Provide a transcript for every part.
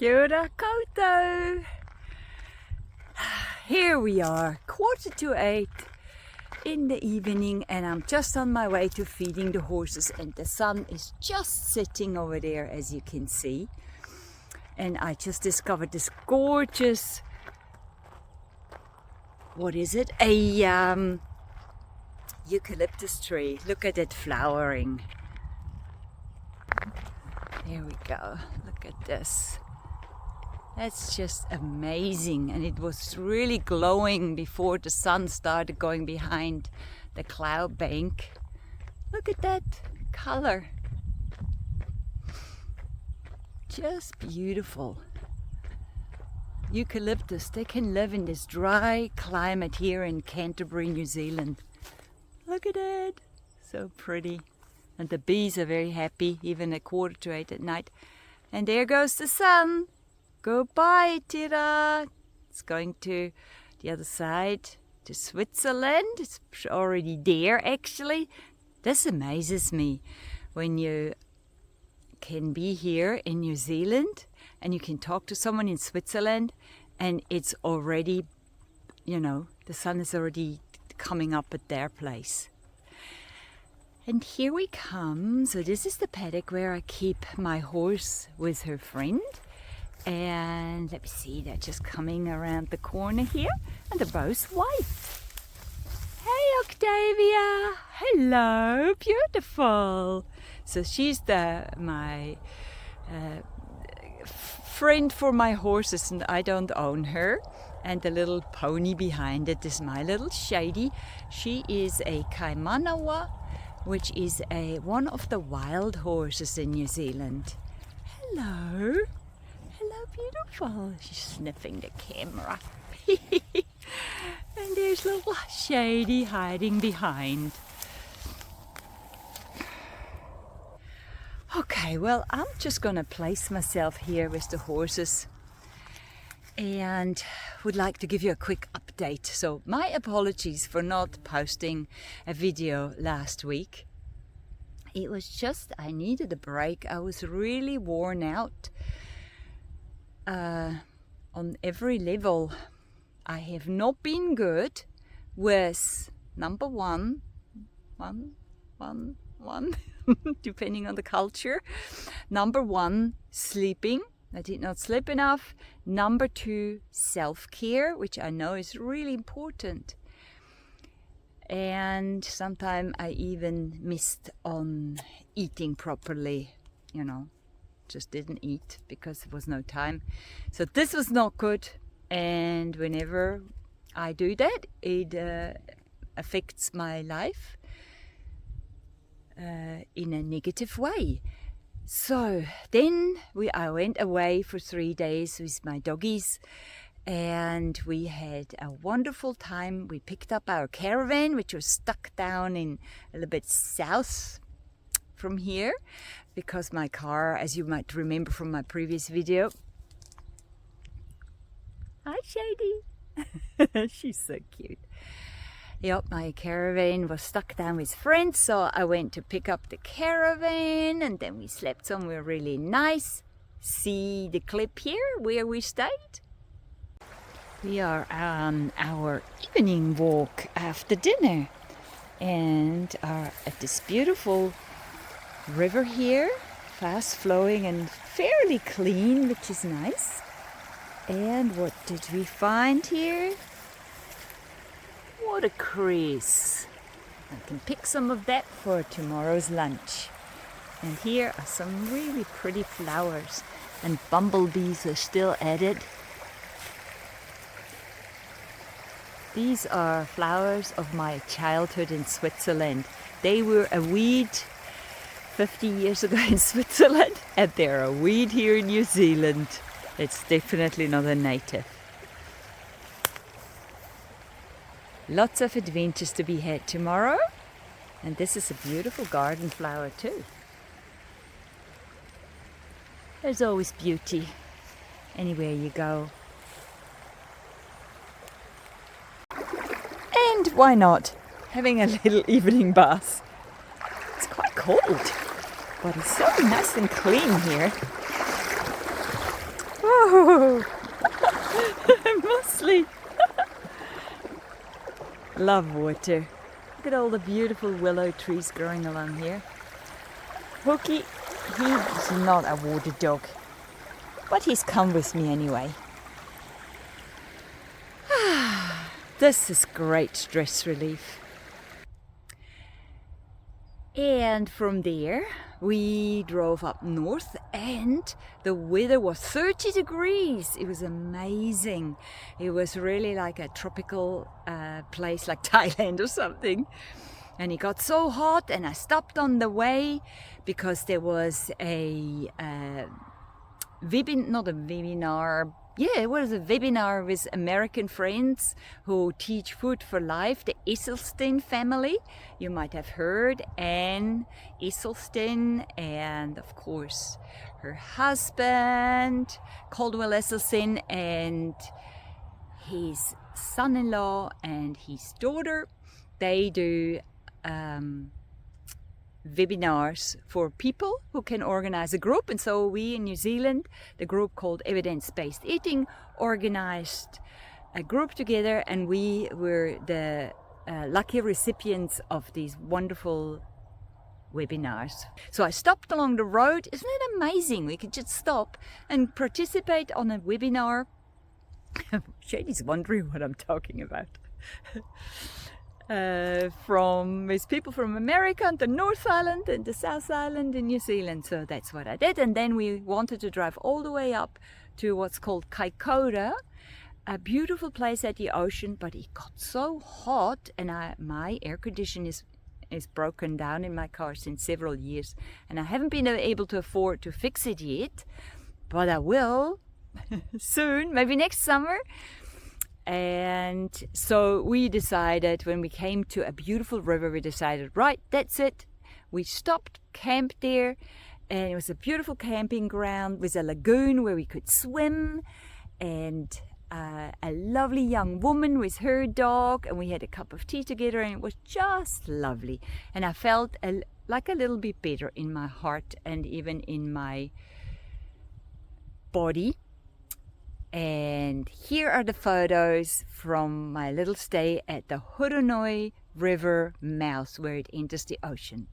Kia ora koutou. Here we are, 7:45 in the evening, and I'm just on my way to feeding the horses, and the sun is just setting over there, as you can see. And I just discovered this gorgeous, what is it? A eucalyptus tree. Look at it flowering. There we go. Look at this. That's just amazing, and it was really glowing before the sun started going behind the cloud bank. Look at that color. Just beautiful. Eucalyptus, they can live in this dry climate here in Canterbury, New Zealand. Look at it. So pretty. And the bees are very happy, even at 7:45 at night. And there goes the sun. Goodbye, Tira. It's going to the other side, to Switzerland. It's already there, actually. This amazes me, when you can be here in New Zealand and you can talk to someone in Switzerland and it's already, the sun is already coming up at their place. And here we come. So this is the paddock where I keep my horse with her friend. And let me see, they're just coming around the corner here, and they're both white. Hey Octavia, hello, beautiful. So she's my friend for my horses, and I don't own her. And the little pony behind it is my little Shady. She is a Kaimanawa, which is one of the wild horses in New Zealand. Hello. Hello, beautiful. She's sniffing the camera. And there's little Shady hiding behind. Okay, well, I'm just going to place myself here with the horses and would like to give you a quick update. So my apologies for not posting a video last week. It was just, I needed a break. I was really worn out. On every level. I have not been good with number one, depending on the culture. Number one, sleeping. I did not sleep enough. Number two, self-care, which I know is really important. And sometimes I even missed on eating properly, just didn't eat because there was no time. So this was not good, and whenever I do that, it affects my life in a negative way. So then I went away for 3 days with my doggies, and we had a wonderful time. We picked up our caravan, which was stuck down in a little bit south from here, because my car, as you might remember from my previous video. Hi Shady. She's so cute. Yep, my caravan was stuck down with friends, so I went to pick up the caravan, and then we slept somewhere really nice. See the clip here where we stayed? We are on our evening walk after dinner and are at this beautiful river here, fast flowing and fairly clean, which is nice. And what did we find here? Watercress. I can pick some of that for tomorrow's lunch. And here are some really pretty flowers, and bumblebees are still at it. These are flowers of my childhood in Switzerland. They were a weed 50 years ago in Switzerland, and they're a weed here in New Zealand. It's definitely not a native. Lots of adventures to be had tomorrow, and this is a beautiful garden flower too. There's always beauty anywhere you go. And why not having a little evening bath? It's quite cold, but it's so nice and clean here. Oh, Whoa! Muesli. Love water. Look at all the beautiful willow trees growing along here. Hooky, he's not a water dog, but he's come with me anyway. This is great stress relief. And from there we drove up north and the weather was 30 degrees. It was amazing. It was really like a tropical place like Thailand or something. And it got so hot and I stopped on the way because there was a it was a webinar with American friends who teach food for life, the Esselstyn family. You might have heard Anne Esselstyn, and of course her husband Caldwell Esselstyn and his son-in-law and his daughter. They do webinars for people who can organize a group, and so we in New Zealand, the group called Evidence-Based Eating, organized a group together, and we were the lucky recipients of these wonderful webinars. So I stopped along the road. Isn't it amazing? We could just stop and participate on a webinar. Shady's wondering what I'm talking about. With people from America and the North Island and the South Island in New Zealand. So that's what I did. And then we wanted to drive all the way up to what's called Kaikoura, a beautiful place at the ocean, but it got so hot and my air conditioner is broken down in my car since several years, and I haven't been able to afford to fix it yet, but I will soon, maybe next summer. And so we decided, when we came to a beautiful river, we decided, right, that's it. We stopped, camped there, and it was a beautiful camping ground with a lagoon where we could swim, and a lovely young woman with her dog, and we had a cup of tea together, and it was just lovely. And I felt like a little bit better in my heart and even in my body. And here are the photos from my little stay at the Hurunui River mouth where it enters the ocean.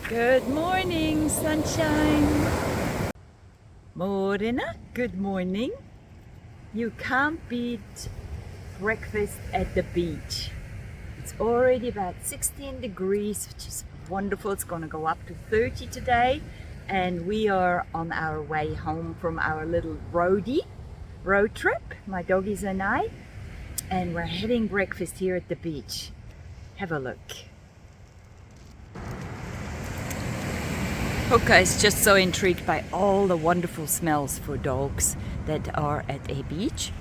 Good morning, sunshine. Morena, good morning. You can't beat breakfast at the beach. It's already about 16 degrees, which is wonderful. It's going to go up to 30 today. And we are on our way home from our little road trip, my doggies and I. And we're having breakfast here at the beach. Have a look. Hoka is just so intrigued by all the wonderful smells for dogs that are at a beach.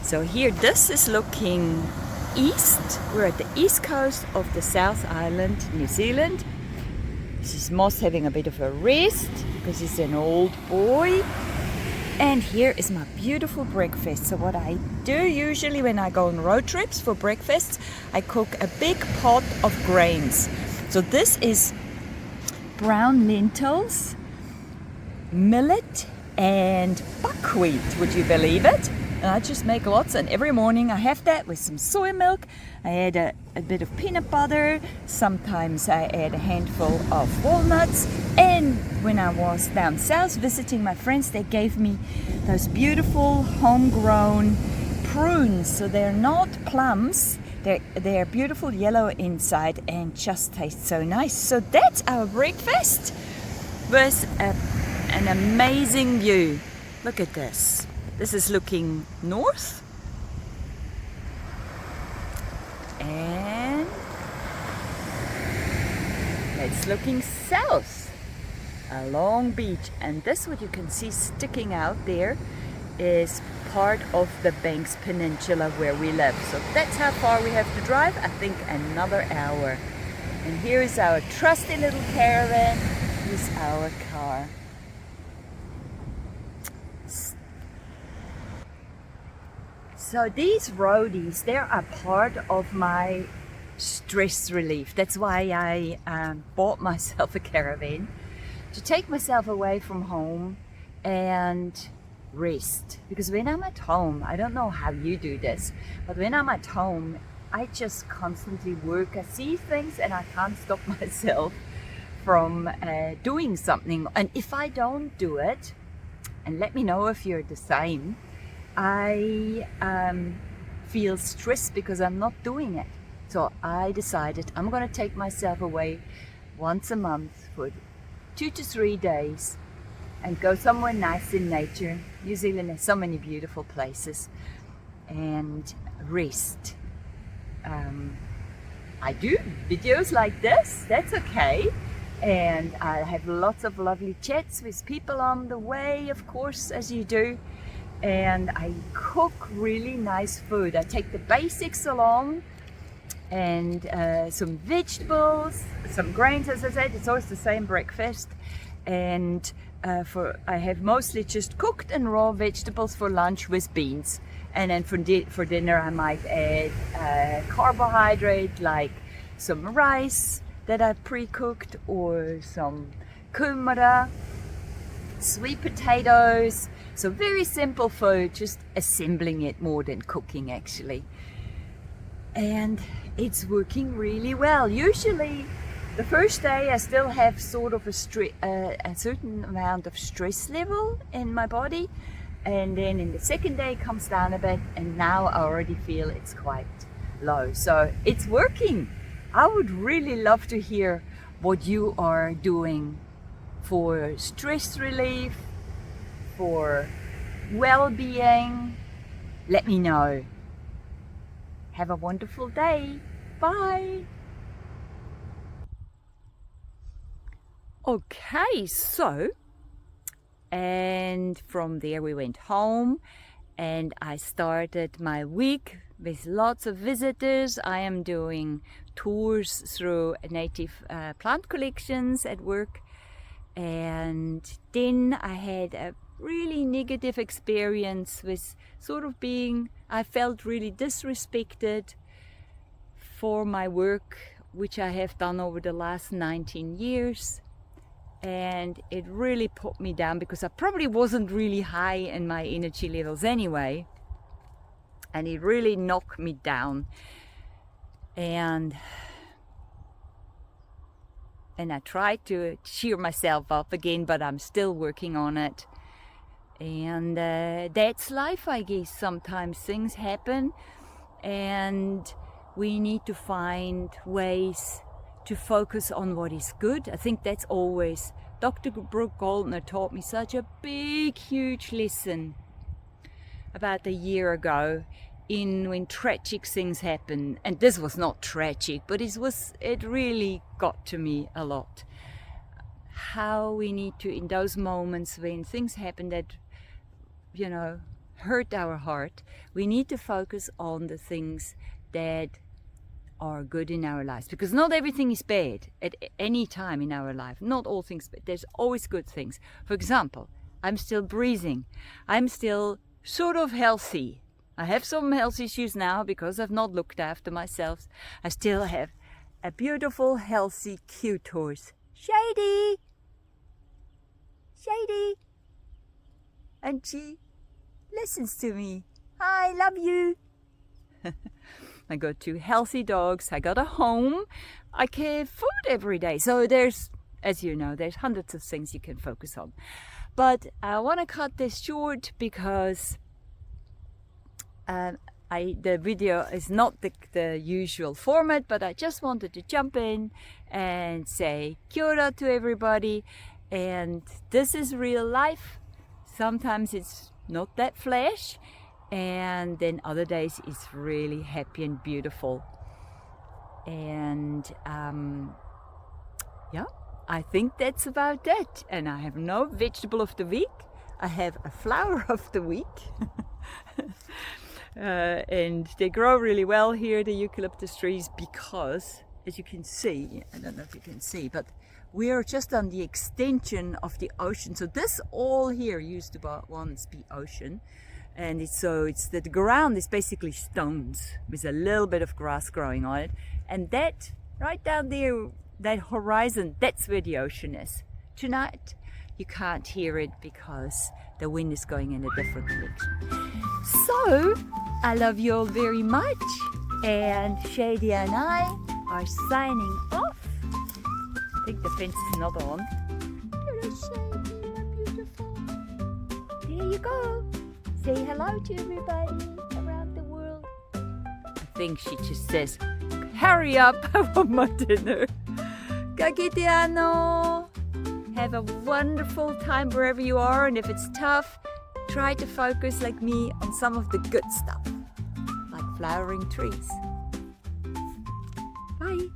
So here, this is looking east. We're at the east coast of the South Island, New Zealand. This is Moss having a bit of a rest because he's an old boy. And here is my beautiful breakfast. So what I do usually when I go on road trips for breakfast, I cook a big pot of grains. So this is brown lentils, millet and buckwheat, would you believe it? And I just make lots, and every morning I have that with some soy milk. I add a bit of peanut butter, sometimes I add a handful of walnuts, and when I was down south visiting my friends, they gave me those beautiful homegrown prunes. So they're not plums, they're beautiful yellow inside and just taste so nice. So that's our breakfast with an amazing view. Look at this. This is looking north. it's looking south, a long beach, and this what you can see sticking out there is part of the Banks Peninsula where we live. So that's how far we have to drive. I think another hour. And here is our trusty little caravan. Here's our car. So these roadies, they're a part of my stress relief. That's why I bought myself a caravan, to take myself away from home and rest. Because when I'm at home, I don't know how you do this, but when I'm at home, I just constantly work. I see things and I can't stop myself from doing something. And if I don't do it, and let me know if you're the same, I feel stressed because I'm not doing it. So I decided I'm going to take myself away once a month for 2 to 3 days and go somewhere nice in nature. New Zealand has so many beautiful places, and rest. I do videos like this, that's okay, and I have lots of lovely chats with people on the way, of course, as you do, and I cook really nice food. I take the basics along, and some vegetables, some grains, as I said. It's always the same breakfast, and I have mostly just cooked and raw vegetables for lunch with beans, and then for dinner I might add carbohydrate like some rice that I pre-cooked, or some kumara, sweet potatoes. So very simple food, just assembling it more than cooking actually. And it's working really well. Usually the first day I still have sort of a certain amount of stress level in my body, and then in the second day it comes down a bit, and now I already feel it's quite low. So it's working. I would really love to hear what you are doing for stress relief, for well-being. Let me know. Have a wonderful day. Bye. Okay, so, and from there we went home, and I started my week with lots of visitors. I am doing tours through native plant collections at work, and then I had a really negative experience with sort of I felt really disrespected for my work, which I have done over the last 19 years. And it really put me down because I probably wasn't really high in my energy levels anyway. And it really knocked me down. And I tried to cheer myself up again, but I'm still working on it. And that's life, I guess. Sometimes things happen and we need to find ways to focus on what is good. I think that's always, Dr. Brooke Goldner taught me such a big, huge lesson about a year ago when tragic things happen. And this was not tragic, but it really got to me a lot. How we need to, in those moments when things happen that, hurt our heart, we need to focus on the things that are good in our lives, because not everything is bad at any time in our life. Not all things bad. There's always good things. For example, I'm still breathing. I'm still sort of healthy. I have some health issues now because I've not looked after myself. I still have a beautiful, healthy, cute horse. Shady! And she listens to me. I love you. I got 2 healthy dogs. I got a home. I get food every day. So there's, as you know, there's hundreds of things you can focus on. But I want to cut this short because the video is not the usual format, but I just wanted to jump in and say kia ora to everybody. And this is real life. Sometimes it's not that flash, and then other days it's really happy and beautiful. And Yeah, I think that's about it. And I have no vegetable of the week. I have a flower of the week. And they grow really well here, the eucalyptus trees, because, as you can see, I don't know if you can see, but we're just on the extension of the ocean. So this all here used to once be ocean. And the ground is basically stones with a little bit of grass growing on it. And that, right down there, that horizon, that's where the ocean is. Tonight, you can't hear it because the wind is going in a different direction. So, I love you all very much. And Shady and I are signing off. I think the fence is not on. Hello, Shady, you're beautiful. There you go. Say hello to everybody around the world. I think she just says, hurry up, I want my dinner. Kagitiano. Have a wonderful time wherever you are, and if it's tough, try to focus like me on some of the good stuff, like flowering trees. Bye.